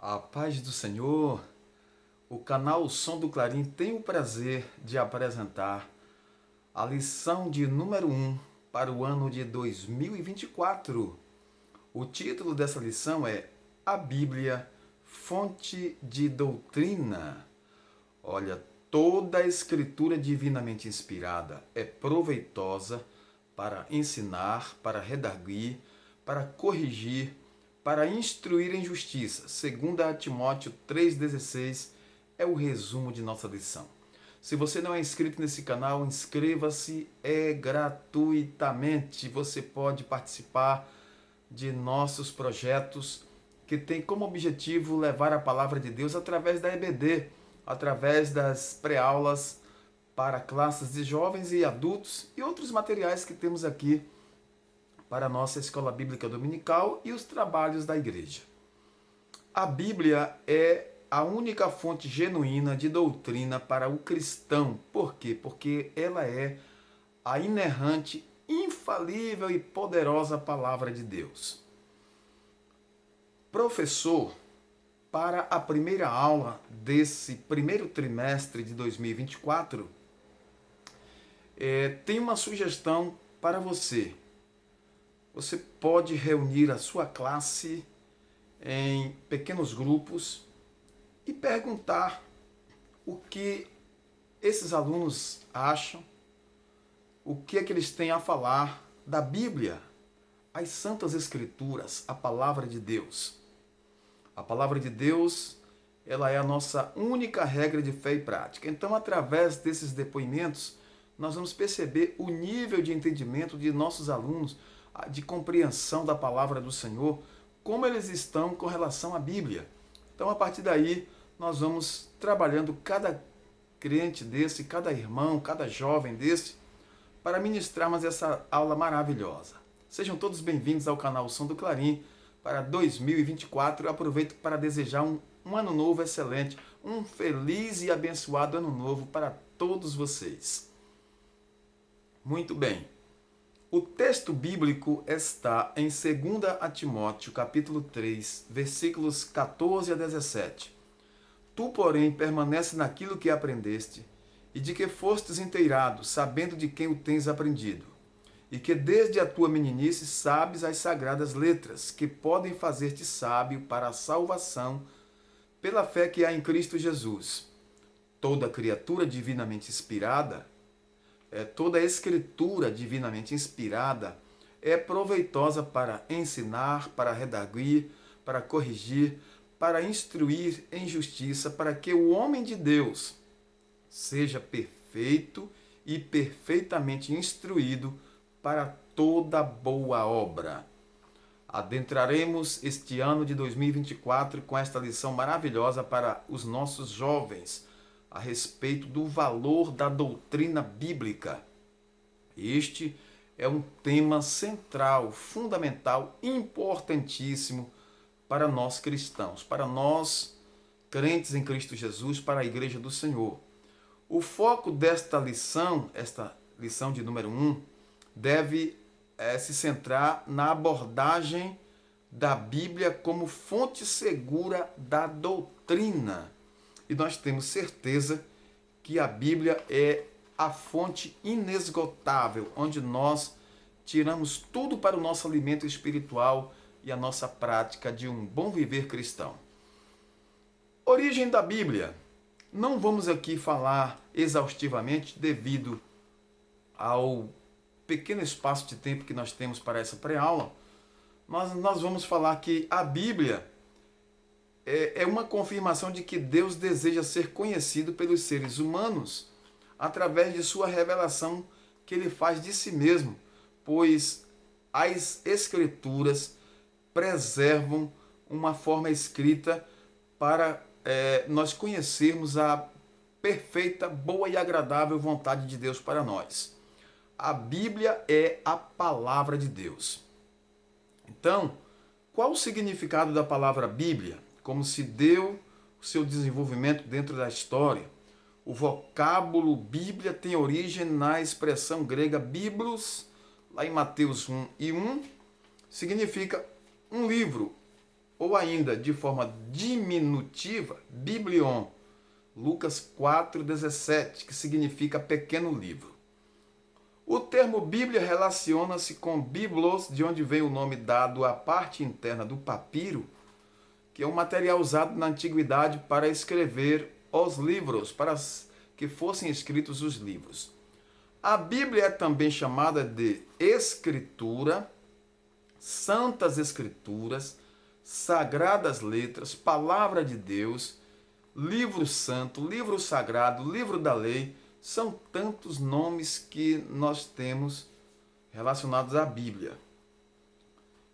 A paz do Senhor, o canal Som do Clarim tem o prazer de apresentar a lição de número 1 para o ano de 2024. O título dessa lição é A Bíblia, Fonte de Doutrina. Olha, toda a escritura divinamente inspirada é proveitosa para ensinar, para redarguir, para corrigir, para instruir em justiça. 2 Timóteo 3,16 é o resumo de nossa lição. Se você não é inscrito nesse canal, inscreva-se, é gratuitamente. Você pode participar de nossos projetos que tem como objetivo levar a palavra de Deus através da EBD, através das pré-aulas para classes de jovens e adultos e outros materiais que temos aqui para a nossa escola bíblica dominical e os trabalhos da igreja. A Bíblia é a única fonte genuína de doutrina para o cristão. Por quê? Porque ela é a inerrante, infalível e poderosa palavra de Deus. Professor, para a primeira aula desse primeiro trimestre de 2024, tem uma sugestão para você. Você pode reunir a sua classe em pequenos grupos e perguntar o que esses alunos acham, o que é que eles têm a falar da Bíblia, as Santas Escrituras, a Palavra de Deus. A Palavra de Deus, ela é a nossa única regra de fé e prática. Então, através desses depoimentos, nós vamos perceber o nível de entendimento de nossos alunos, de compreensão da palavra do Senhor, como eles estão com relação à Bíblia. Então, a partir daí, nós vamos trabalhando cada crente desse, cada irmão, cada jovem desse, para ministrarmos essa aula maravilhosa. Sejam todos bem-vindos ao canal Som do Clarim para 2024. Eu aproveito para desejar um ano novo excelente, um feliz e abençoado ano novo para todos vocês. Muito bem. O texto bíblico está em 2 Timóteo, capítulo 3, versículos 14 a 17. Tu, porém, permanece naquilo que aprendeste, e de que fostes inteirado, sabendo de quem o tens aprendido, e que desde a tua meninice sabes as sagradas letras, que podem fazer-te sábio para a salvação, pela fé que há em Cristo Jesus. Toda criatura divinamente inspirada, toda a escritura divinamente inspirada é proveitosa para ensinar, para redarguir, para corrigir, para instruir em justiça, para que o homem de Deus seja perfeito e perfeitamente instruído para toda boa obra. Adentraremos este ano de 2024 com esta lição maravilhosa para os nossos jovens, a respeito do valor da doutrina bíblica. Este é um tema central, fundamental, importantíssimo para nós cristãos, para nós crentes em Cristo Jesus, para a Igreja do Senhor. O foco desta lição, esta lição de número 1, deve se centrar na abordagem da Bíblia como fonte segura da doutrina. E nós temos certeza que a Bíblia é a fonte inesgotável, onde nós tiramos tudo para o nosso alimento espiritual e a nossa prática de um bom viver cristão. Origem da Bíblia. Não vamos aqui falar exaustivamente devido ao pequeno espaço de tempo que nós temos para essa pré-aula. Nós vamos falar que a Bíblia é uma confirmação de que Deus deseja ser conhecido pelos seres humanos através de sua revelação que ele faz de si mesmo, pois as Escrituras preservam uma forma escrita para nós conhecermos a perfeita, boa e agradável vontade de Deus para nós. A Bíblia é a palavra de Deus. Então, qual o significado da palavra Bíblia? Como se deu o seu desenvolvimento dentro da história? O vocábulo Bíblia tem origem na expressão grega biblos, lá em Mateus 1:1, significa um livro ou ainda de forma diminutiva, Biblion, Lucas 4,17, que significa pequeno livro. O termo Bíblia relaciona-se com biblos, de onde vem o nome dado à parte interna do papiro, que é um material usado na antiguidade para escrever os livros, para que fossem escritos os livros. A Bíblia é também chamada de Escritura, Santas Escrituras, Sagradas Letras, Palavra de Deus, Livro Santo, Livro Sagrado, Livro da Lei. São tantos nomes que nós temos relacionados à Bíblia.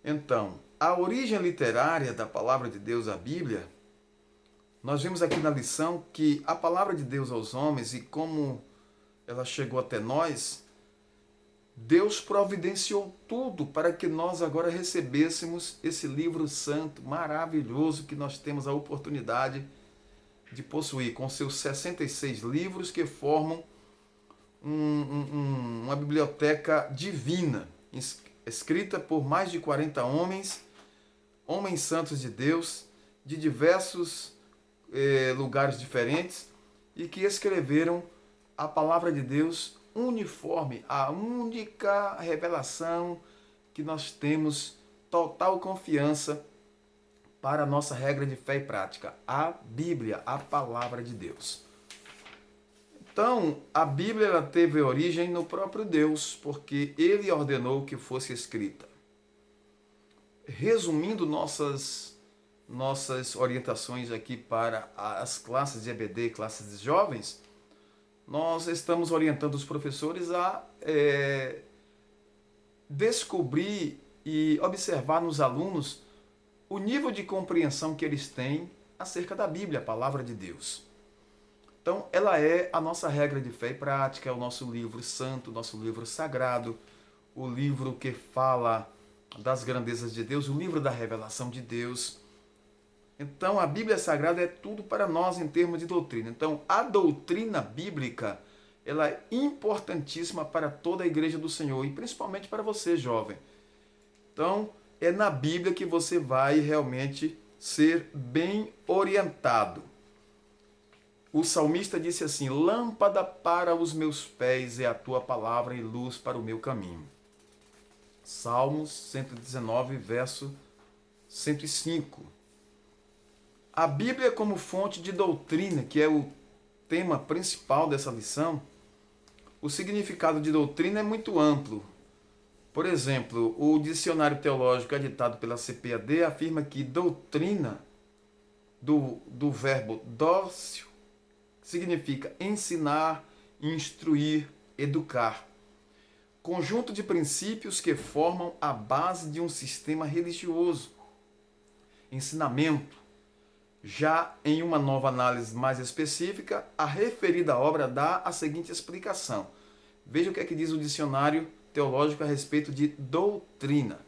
Então, a origem literária da Palavra de Deus, a Bíblia, nós vimos aqui na lição que a Palavra de Deus aos homens e como ela chegou até nós, Deus providenciou tudo para que nós agora recebêssemos esse livro santo, maravilhoso, que nós temos a oportunidade de possuir, com seus 66 livros que formam uma biblioteca divina, escrita por mais de 40 homens santos de Deus, de diversos lugares diferentes, e que escreveram a palavra de Deus uniforme, a única revelação que nós temos total confiança para a nossa regra de fé e prática, a Bíblia, a palavra de Deus. Então, a Bíblia ela teve origem no próprio Deus, porque Ele ordenou que fosse escrita. Resumindo nossas orientações aqui para as classes de EBD, classes de jovens, nós estamos orientando os professores a descobrir e observar nos alunos o nível de compreensão que eles têm acerca da Bíblia, a palavra de Deus. Então, ela é a nossa regra de fé e prática, é o nosso livro santo, o nosso livro sagrado, o livro que fala das grandezas de Deus, o livro da revelação de Deus. Então, a Bíblia Sagrada é tudo para nós em termos de doutrina. Então, a doutrina bíblica, ela é importantíssima para toda a igreja do Senhor e principalmente para você, jovem. Então, é na Bíblia que você vai realmente ser bem orientado. O salmista disse assim: lâmpada para os meus pés é a tua palavra e luz para o meu caminho. Salmos 119, verso 105. A Bíblia como fonte de doutrina, que é o tema principal dessa lição, o significado de doutrina é muito amplo. Por exemplo, o dicionário teológico editado pela CPAD afirma que doutrina, do verbo dócio, significa ensinar, instruir, educar. Conjunto de princípios que formam a base de um sistema religioso. Ensinamento. Já em uma nova análise mais específica, a referida obra dá a seguinte explicação. Veja o que é que diz o dicionário teológico a respeito de doutrina.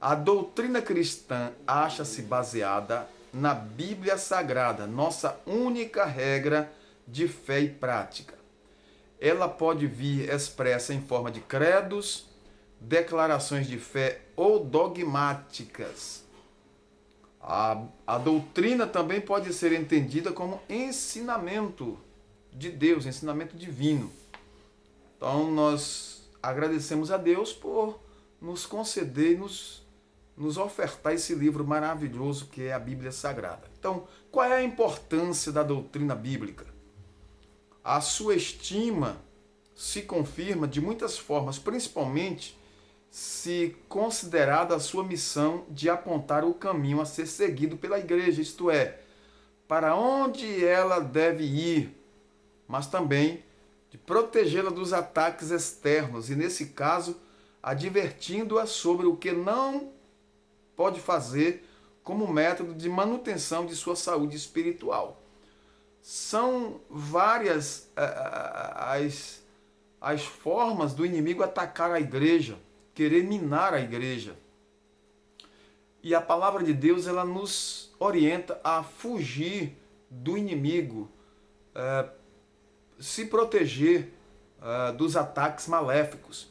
A doutrina cristã acha-se baseada na Bíblia Sagrada, nossa única regra de fé e prática. Ela pode vir expressa em forma de credos, declarações de fé ou dogmáticas. A doutrina também pode ser entendida como ensinamento de Deus, ensinamento divino. Então, nós agradecemos a Deus por nos conceder e nos ofertar esse livro maravilhoso que é a Bíblia Sagrada. Então, qual é a importância da doutrina bíblica? A sua estima se confirma de muitas formas, principalmente se considerada a sua missão de apontar o caminho a ser seguido pela igreja, isto é, para onde ela deve ir, mas também de protegê-la dos ataques externos e, nesse caso, advertindo-a sobre o que não pode fazer como método de manutenção de sua saúde espiritual. São várias as formas do inimigo atacar a igreja, querer minar a igreja. E a palavra de Deus ela nos orienta a fugir do inimigo, se proteger dos ataques maléficos.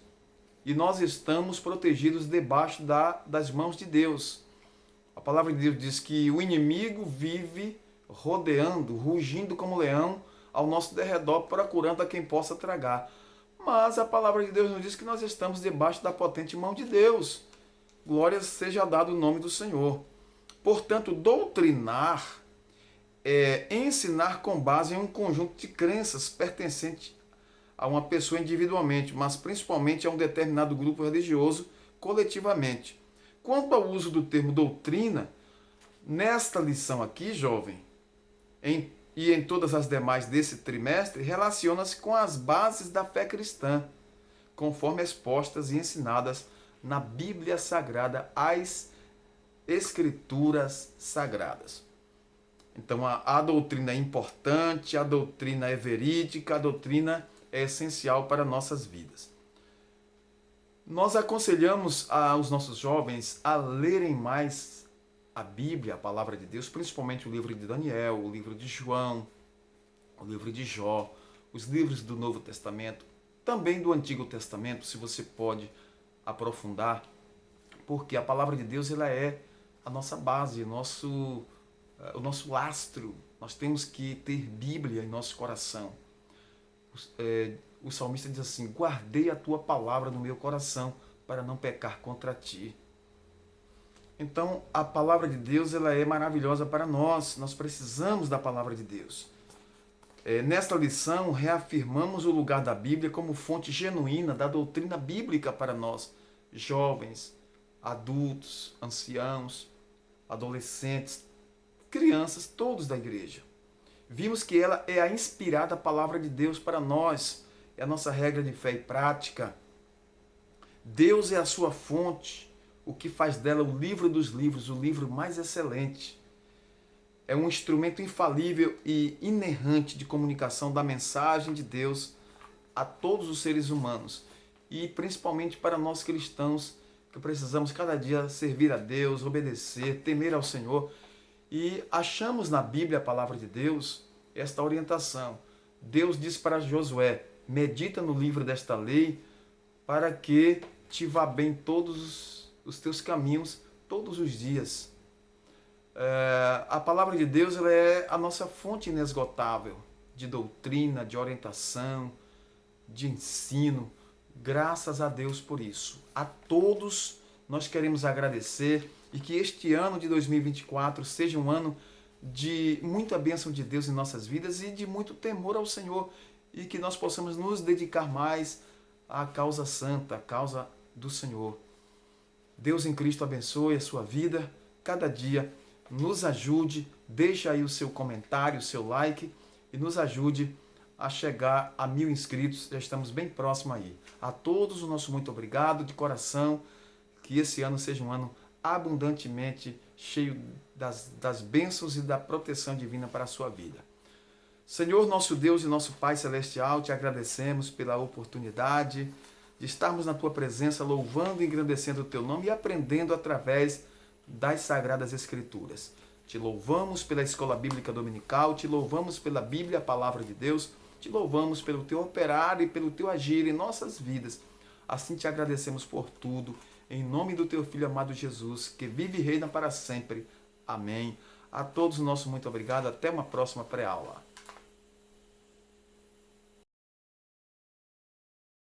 E nós estamos protegidos debaixo das mãos de Deus. A palavra de Deus diz que o inimigo vive rodeando, rugindo como leão ao nosso derredor, procurando a quem possa tragar. Mas a palavra de Deus nos diz que nós estamos debaixo da potente mão de Deus. Glória seja dado o nome do Senhor. Portanto, doutrinar é ensinar com base em um conjunto de crenças pertencente a uma pessoa individualmente, mas principalmente a um determinado grupo religioso coletivamente. Quanto ao uso do termo doutrina, nesta lição aqui, jovem, e em todas as demais desse trimestre, relaciona-se com as bases da fé cristã, conforme expostas e ensinadas na Bíblia Sagrada, as Escrituras Sagradas. Então a doutrina é importante, a doutrina é verídica, a doutrina é essencial para nossas vidas. Nós aconselhamos aos nossos jovens a lerem mais a Bíblia, a palavra de Deus, principalmente o livro de Daniel, o livro de João, o livro de Jó, os livros do Novo Testamento, também do Antigo Testamento, se você pode aprofundar, porque a palavra de Deus ela é a nossa base, o nosso lastro. Nós temos que ter Bíblia em nosso coração. O salmista diz assim: guardei a tua palavra no meu coração para não pecar contra ti. Então, a palavra de Deus ela é maravilhosa para nós. Nós precisamos da palavra de Deus. Nesta lição, reafirmamos o lugar da Bíblia como fonte genuína da doutrina bíblica para nós, jovens, adultos, anciãos, adolescentes, crianças, todos da igreja. Vimos que ela é a inspirada palavra de Deus para nós, é a nossa regra de fé e prática. Deus é a sua fonte, o que faz dela o livro dos livros, o livro mais excelente. É um instrumento infalível e inerrante de comunicação da mensagem de Deus a todos os seres humanos e principalmente para nós cristãos que precisamos cada dia servir a Deus, obedecer, temer ao Senhor. E achamos na Bíblia, a palavra de Deus, esta orientação. Deus diz para Josué: medita no livro desta lei para que te vá bem todos os teus caminhos, todos os dias. A palavra de Deus ela é a nossa fonte inesgotável de doutrina, de orientação, de ensino. Graças a Deus por isso. A todos nós queremos agradecer e que este ano de 2024 seja um ano de muita bênção de Deus em nossas vidas e de muito temor ao Senhor, e que nós possamos nos dedicar mais à causa santa, à causa do Senhor. Deus em Cristo abençoe a sua vida, cada dia nos ajude, deixa aí o seu comentário, o seu like e nos ajude a chegar a 1000 inscritos, já estamos bem próximo aí. A todos o nosso muito obrigado de coração, que esse ano seja um ano abundantemente cheio das bênçãos e da proteção divina para a sua vida. Senhor, nosso Deus e nosso Pai Celestial, te agradecemos pela oportunidade de estarmos na tua presença, louvando e engrandecendo o teu nome e aprendendo através das Sagradas Escrituras. Te louvamos pela Escola Bíblica Dominical, te louvamos pela Bíblia, a Palavra de Deus, te louvamos pelo teu operar e pelo teu agir em nossas vidas. Assim te agradecemos por tudo, em nome do teu Filho amado Jesus, que vive e reina para sempre. Amém. A todos nosso muito obrigado. Até uma próxima pré-aula.